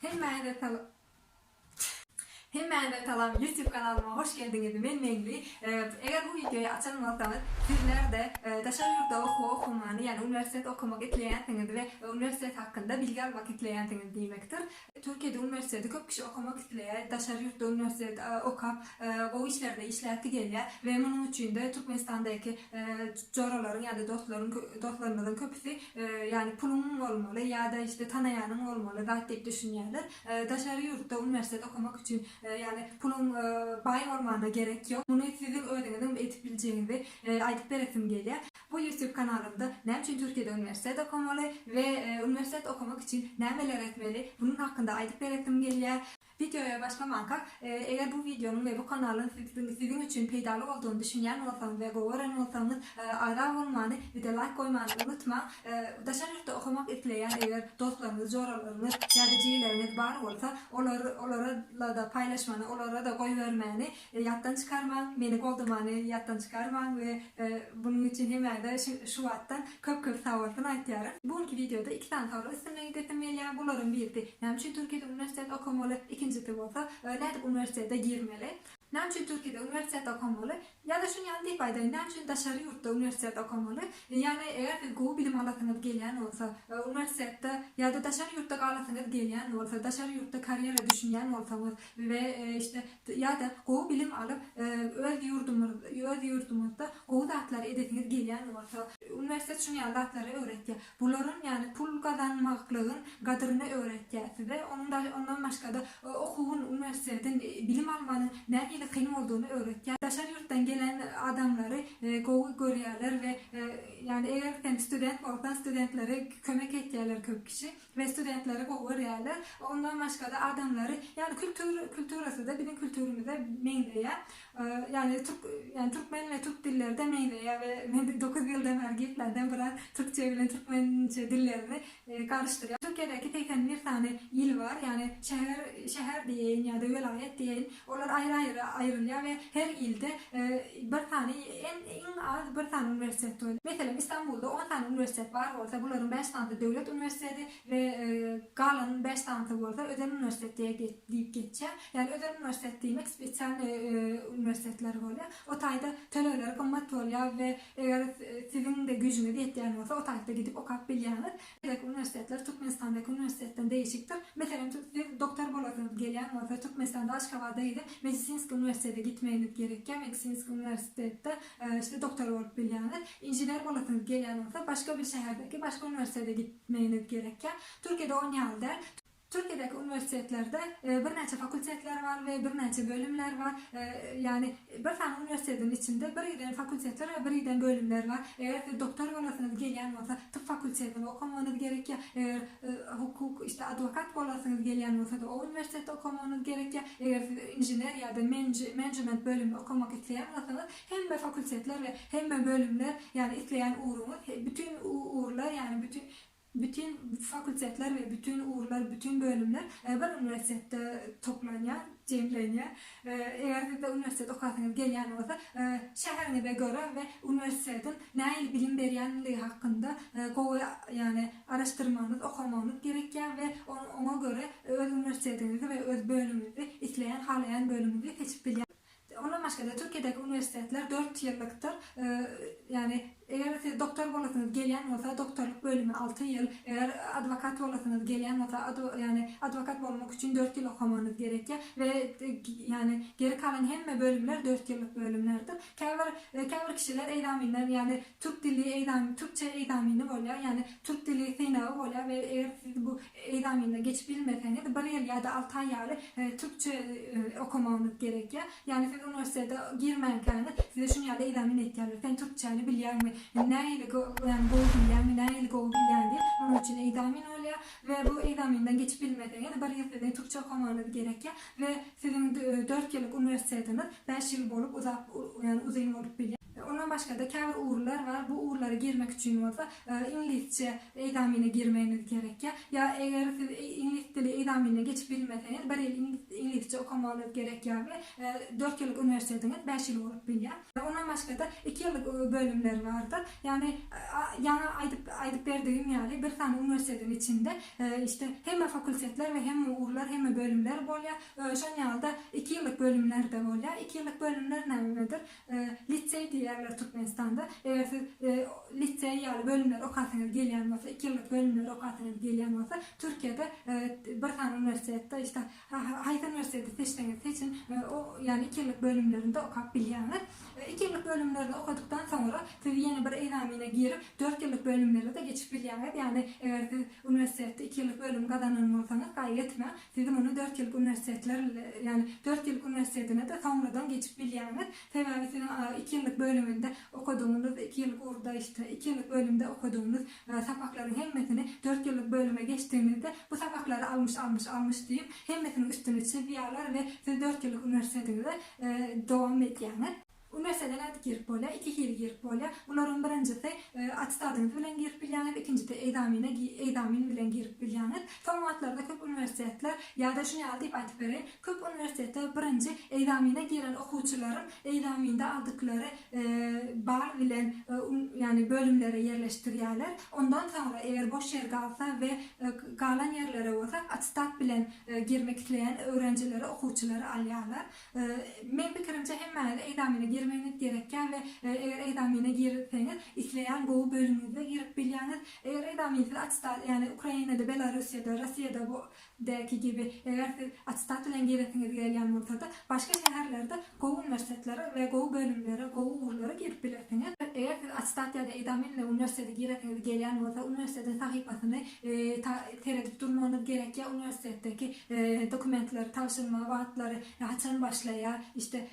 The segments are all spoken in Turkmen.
Hemen talam YouTube kanalıma hoş geldiniz. Ben Mengli. Eğer bu videoyu açan olsanız sizler de taşar yurtta okumanı yani üniversite okumak isteyerseniz ve üniversite hakkında bilgi almak isteyerseniz demektir. Türkiye'de üniversitede çok kişi okumak isteyer. Taşar yurtta üniversitede okap o işlerde işlerti geliyor ve bunun için de Türkmenistan'daki coraların ya da dostlarımızın köpüsü yani pulun olmalı ya da işte tanıyanın olmalı deyip düşünüyorlar. Taşar yurtta üniversitede okumak için yani pulun bay olmana gerek yok. Bunu sizin öğrenimden etip bileceğinizi ayıp beresim geliyor. Bu YouTube kanalımda ne için Türkiye'de üniversite okumalı ve üniversite okumak için neler etmeli bunun hakkında ayıp beresim geliyor. Videoya başlamakta eğer bu videonun ve bu kanalın sizin için faydalı olduğunu düşünen olsanız ve gören olsanız ara olmanı ve de like koymanı unutma. Dışarıda okumak isteyen eğer dostlarınız, coralarınız, yardımcılarınız var olsa onlarla da paylaşmanı, onlara da koy vermeni yattan çıkarman, beni koldurmanı yattan çıkarman ve bunun için hemen de şu hattan köp sağolsun aytıyorum. Bugünkü videoda iki tane soru üstüne getirmeli. Bunların biri ne için Türkiye'de üniversitede okumalı, ikincisi olsa nerede üniversitede girmeli. Ne için Türkiye'de üniversitede okumalı ya da şunu yanlış faydayın. Ne için dışarı yurtta üniversitede okumalı. Yani eğer siz bilim alasınız gelen olsa üniversitede ya da dışarı yurtta kalasınız gelen olsa dışarı yurtta kariyere düşünen olsanız ve işte ya da bilim alıp öz yurdumuzda dağıtları edesiniz gelen olsa üniversite şunu dağıtları öğretiyor. Bunların yani pul kazanmaklığın kadrını öğretiyor size. Ondan başka da okuyun üniversiteden bilim almanın ne ile kıyım olduğunu öğretiyor. Dışarı yurttan gelen adamları görüyorlar ve yani eğer sen student olsan studentlere kömek ediyorlar köp kişi ve studentlere görüyorlar. Ondan başka da adamları yani kültürası da bizim kültürümüze meyleyen yani Türkmen ve Türk dilleri de meyleyen ve 9 yıldan erkeklerden biraz Türkçe ile Türkmence dillerini karıştırıyor. Türkiye'deki 81 tane il var yani şehir diyeyin ya da vilayet diyeyin. Onlar ayrılıyor ve her ilde bir tane en az bir tane üniversite var. Mesela İstanbul'da 10 tane üniversite var olsa bunların 5 tane devlet üniversitesi ve kalanın 5 tane olsa özel üniversite deyip geçiyor. Yani özel üniversite demek spesiyal üniversiteler oluyor. O tayda töleler kımmet oluyor ve eğer sizin de gücünüz yettiğiniz olsa o tayda gidip okuyup biliyorsunuz. Üniversiteler Türkmenistan'daki üniversiteden değişiktir. Mesela siz doktor bolasınız gelen olsa Türkmenistan'da Aşkabat'daydı. Medisinsk Üniversitede gitmeniz gerekiyor. Medisinsk Üniversitede işte doktor olup biliyorsunuz. İnjiner bolasınız gelen olsa başka bir şehirdeki başka üniversitede gitmeniz gerekiyor. Türkiye'de 10 yıldır Türkiye'deki üniversitelerde bir neçe fakülteler var ve bir neçe bölümler var. Yani bir tane üniversitenin içinde biriden fakülteler ve biriden bölümler var. Eğer doktor olasınız gelen olsa tıp fakültesinde okumanız gerekiyor. Eğer hukuk işte avukat olasınız gelen olsa da o üniversitede okumanız gerekiyor. Eğer injiner ya da management bölümü okumak isteyen olsanız hem de fakülteler ve hem de bölümler yani isteyen bütün uğurlar yani bütün fakülteler ve bütün uğurlar, bütün bölümler bir üniversitede toplanıyor, cemleniyor. Eğer siz de üniversitede okursanız gelen olsa şehrine göre ve üniversitenin ne bilim veriyenliği hakkında yani araştırmanız, okumanız gerekiyor ve ona göre öz üniversitenizi ve öz bölümünüzü isteyen, halayan bölümünüzü seçip biliyor. Ondan başka da Türkiye'deki üniversiteler 4 yıllıktır. Yani eğer siz doktor olasınız gelen olsa doktorluk bölümü 6 yıl. Eğer advokat olasınız gelen olsa yani advokat olmak için 4 yıl okumanız gerekiyor ve yani geri kalan hem bölümler 4 yıllık bölümlerdir. Kavur kişiler eğitimler yani Türk dili Türkçe eğitimini oluyor yani Türk dili sınavı oluyor ve eğer siz bu eğitimine geçip bilmeseniz 1 yıl ya da 6 ay Türkçe okumanız gerekiyor. Yani siz üniversitede girmeyken size şunu yerde eğitimini ihtiyacı. Sen Türkçe'ni biliyor musun? Ne ile bilen diye onun için eğitimin oluyor ve bu eğitiminden geçip bilmeden ya da bir yılda Türkçe okumanız gerekiyor ve sizin 4 yıllık üniversiteniz 5 yıl olup uzun olup biliyor. Ondan başka da kavur uğurlar var. Bu uğurlara girmek için olsa İngilizce eğitimine girmeniz gerekiyor. Ya eğer siz İngiliz dili eğitimine geçip bilmeseniz bir yıl İngilizce okumanız gerek yani. 4 yıllık üniversiteniz 5 yıl olup bilýär. Ondan başga da 2 yıllık bölümler vardır. Yani aydıp berdiğim yani bir tane üniversitenin içinde işte hem fakültetler ve hem uğurlar hem bölümler bolýar. Şol ýalda 2 yıllık bölümler de bolýar. 2 yıllık bölümler nämedir? Lisey diýerler Türkmenistanda. Eger siz lisey ýaly bölümler okasyňyz gelýän bolsa, 2 yıllık bölümler okasyňyz gelýän bolsa, Türkiýede bir tane üniversitede işte haýsy üniversitede seçtiňiz o yani 2 yıllık bölümlerinde okap bilýäňiz. 2 yıllık bölümlerde okuduktan sonra siz yeni bir examine girip 4 yıllık bölümlere de geçip bilýäňiz. Yani eger siz üniversitede 2 yıllık bölüm gadanan bolsaňyz gaýetme. Sizin onu 4 yıllık üniversiteler yani 4 yıllık üniversitesine de sonradan geçip bilýäňiz. Sebäbi sizin 2 yıllık bölümünde okuduğunuz 2 yıllık orada işte 2 yıllık bölümde okuduğunuz sapaklaryň hemmesini 4 yıllık bölüme geçtiğinizde bu sapaklary almış diýip hemmesini üstüne çizýärler ve siz 4 yıllık üniversitede dowam edýäňiz. Üniversiteden girip bolýar, 2 ýyl girip bolýar. Bunlaryň birincisi attestadyňyz bilen girip bilýäňiz, ikincisi eýdamin bilen girip bilýäňiz. Son wagtlarda köp üniversitetler ýa-da şunu diýip aýtyp bereyim, köp üniversitetler birinci eýdamine giren okuwçylaryň eýdaminde aldyklary bal bilen yani bölümlere yerleşdirýärler. Ondan sonra eger boş yer galsa we galan yerlere bolsa attestat bilen girmek isleýän öğrencileri, okuwçylary alýarlar. Men pikirimçe hemme eýdamine girmeniz gerekken ve eğer eýdamine girseňiz isleýän gowy bölümüňizde girip bilýäňiz. Eger eýdaminiz attestat yani Ukrainada, Belarusyada, Russiýada bu däki gibi eger siz attestat bilen giresiňiz gelýän bolsa da başga şäherlerde gowy üniversitetlere we gowy bölümlere, gowy uğurlara girip bilersiňiz. Eger siz attestat ýa-da eýdamin bilen üniversitede giresiňiz gelýän bolsa üniversitede sahypasyny teredip durmanyz gerek ýa üniversitedeki dokumentleri, tapşyrma wagtlary haçan başlaýar. İşte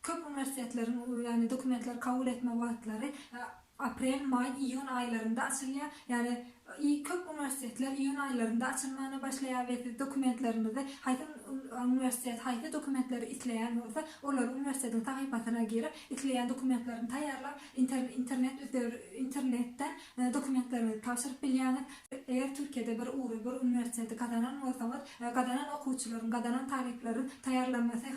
köp üniversitetlerin yani dokumentler kabul etme wagtlary aprel, may, iyun aylarında açılýar. Yani köp üniversiteler iyun aylarında açılmana başlaýar ve dokumentlerinizi haýsy üniversitet haýsy dokumentleri isleýän bolsa, olar üniversitetin sahypasyna girip isleýän dokumentlerini taýýarlap internetten dokumentlerini tapşyryp bilýäňiz. Eger Türkiýede bir uğur, bir üniversitede gadanan bolsaňyz, gadanan okuwçylaryň, gadanan taliplerin taýýarlanmasy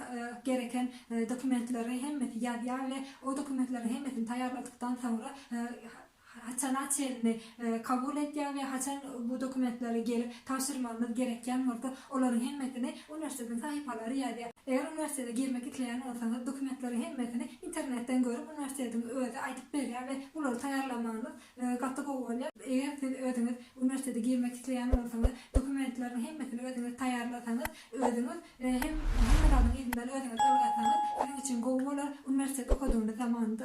gereken dokumentleri hemmeti ýazýar we o dokumentleri hemmesini taýýarladyktan sonra haçan açelini kabul etýär we haçan bu dokumentleri gelip tapşyrmanız gerekýän bolsa olaryň hemmesini üniversitetin sahypalary ýazýar. Eger üniversitede girmek isleýän bolsaňyz dokumentleri hemmesini internetten görüp üniversitetin özi aýdyp berýär we ulary taýýarlamanız gaty gowy bolýar. Eger siz özüňiz üniversitede girmek isleýän bolsaňyz dokumentlerini hemmesini özüňiz taýýarlasaňyz özüňiz hemmalaryň izinden özüňiz öwretsaňyz sizin için gowy bolar. Üniversitede okuduğunuz zamanda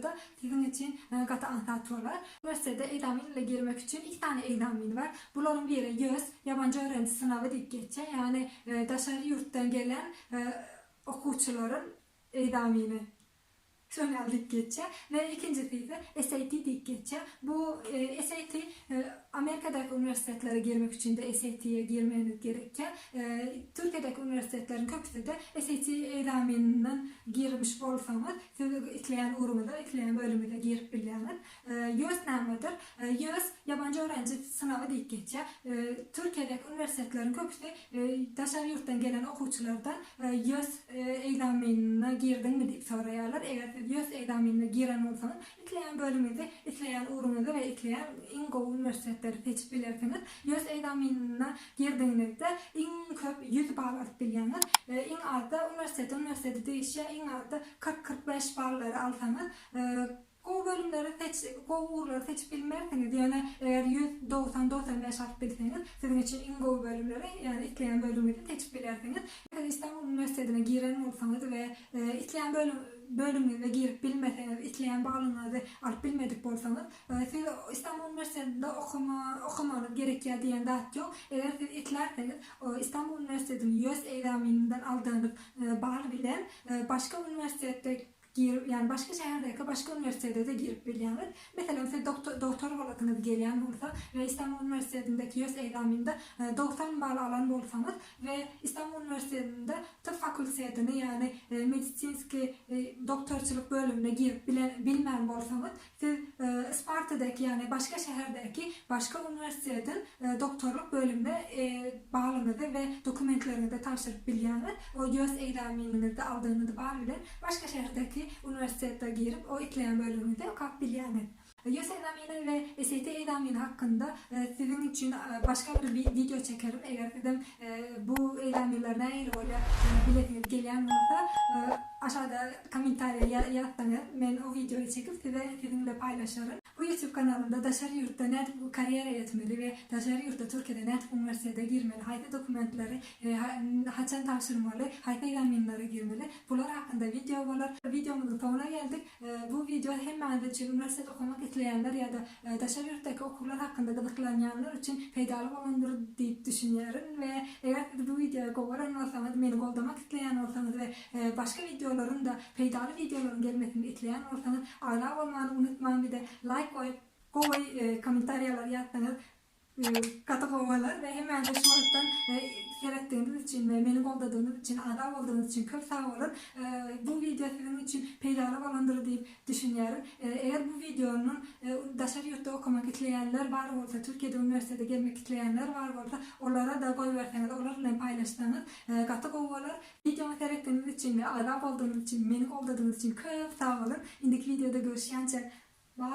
da sizin için gaty ansat bolar. Üniversitede eýdamin ile girmek için 2 tane eýdamin var. Buların biri YÖS, yabancı öğrenci sınavı diýip geçýär. Yani daşary ýurtdan gelen okuwçylaryň eýdamini şöyle geçer ve ikincisi ise SAT diye geçer. Bu SAT Amerika'daki üniversitelere girmek için de SAT'ye girmeniz gerekir. Türkiye'deki üniversitelerin köpüsü de SAT eýdamininden girmiş bolsaňyz, siz isleýän urumda, isleýän bölümde girip bilýäňiz. YÖS nämedir? YÖS yabancı öğrenci sınavı diye geçer. Türkiye'deki üniversitelerin köpüsü daşary ýurtdan gelen okuwçylardan YÖS eýdaminine girdin mi diýip soraýarlar. Eger YÖS eýdaminine giren bolsaňyz, isleýän bölümde, isleýän urumda we isleýän iň gowy üniversitetleri seçip bilersiňiz. YÖS eýdaminine girdiňizde iň köp 100 bal alyp bilýäňiz. Iň arda üniversitede değişýär. Iň arda 40-45 ballary alsaňyz, gowy bölümleri gowy uğurları seçip bilmersiňiz. Yani eger 190-95 alyp bilseňiz, sizin için iň gowy bölümleri, yani isleýän bölümleri seçip bilersiňiz. İstanbul Üniversitesi'ne giren bolsaňyz we isleýän bölümüne girip bilmeseňiz, isleýän balyňyzy alyp bilmedik bolsaňyz, siz İstanbul Üniversitesi'nde okumanyz gerekýär diýen zat ýok. Eger siz islerseňiz, İstanbul Üniversitesi'nin YÖS eýdamininden aldygyňyz bal bilen başga üniversitede girip yani başka şehirdeki başka üniversitede de girip bilýäňiz. Mesela siz doktor bolatynız gelýän bolsa ve İstanbul Üniversitesi'ndeki YÖS eýdaminde doktor bağlı alan bolsaňyz ve İstanbul Üniversitesi'nde tıp fakültetine yani medisinski doktorçuluk bölümüne girip bilmän bolsaňyz siz Isparta'daki yani başka şehirdeki başka üniversiteden doktorluk bölümüne bağlanıdı ve dokumentlerini de tapşırıp bilýäňiz. O YÖS eýdamini de aldığını da bilen başka şehirdeki üniversitede girip o itleyen bölümünü de okap bilýäňiz. YÖS eýdamini ve SAT eýdamini hakkında sizin için başka bir video çekerim. Eğer dedim bu eýdamlardan aýry biletiniz gelýän bolsa aşağıda komentarya yazsanız men o videoyu çekip sizinle paylaşırım. Bu YouTube kanalında daşary ýurtda nädip kariyera etmeli ve daşary ýurtda Türkiýede nädip üniversitede girmeli, haýsy dokumentleri haçan tapşyrmaly, haýsy eýdamlara girmeli. Bular hakkında video bolar. Videomuzun sonuna geldik. Bu video hemmeniz için üniversite okumak isleýänler ya da daşary ýurtdaky okullar hakkında gyzyklanýanlar için peýdaly bolandyr diýip düşünýärin ve eger siz bu videoya gowaran bolsaňyz, meni goldamak isleýän bolsaňyz ve başka videoların da peýdaly videoların gelmesini isleýän bolsaňyz, ala bolmany unutmaň, bir de like koyup komentaryalar yazsanız katık olmalar ve hemen de şurattan seyrettiğiniz için ve beni goldadığınız için, adam olduğunuz için çok sağ olun. Bu video sizin için peýdaly bolandyr diýip düşünýärim. Eğer bu videonun daşary ýurtda okumak isleýänler bar bolsa, Türkiýede üniversitede gelmek isleýänler bar bolsa, onlara da goýberseňiz, onlar bilen paýlaşsaňyz gaty gowlar. Videomu seyretdiğiniz için ve adam olduğunuz için, beni goldadığınız için çok sağ olun. Indiki videoda görüşýänçe bye.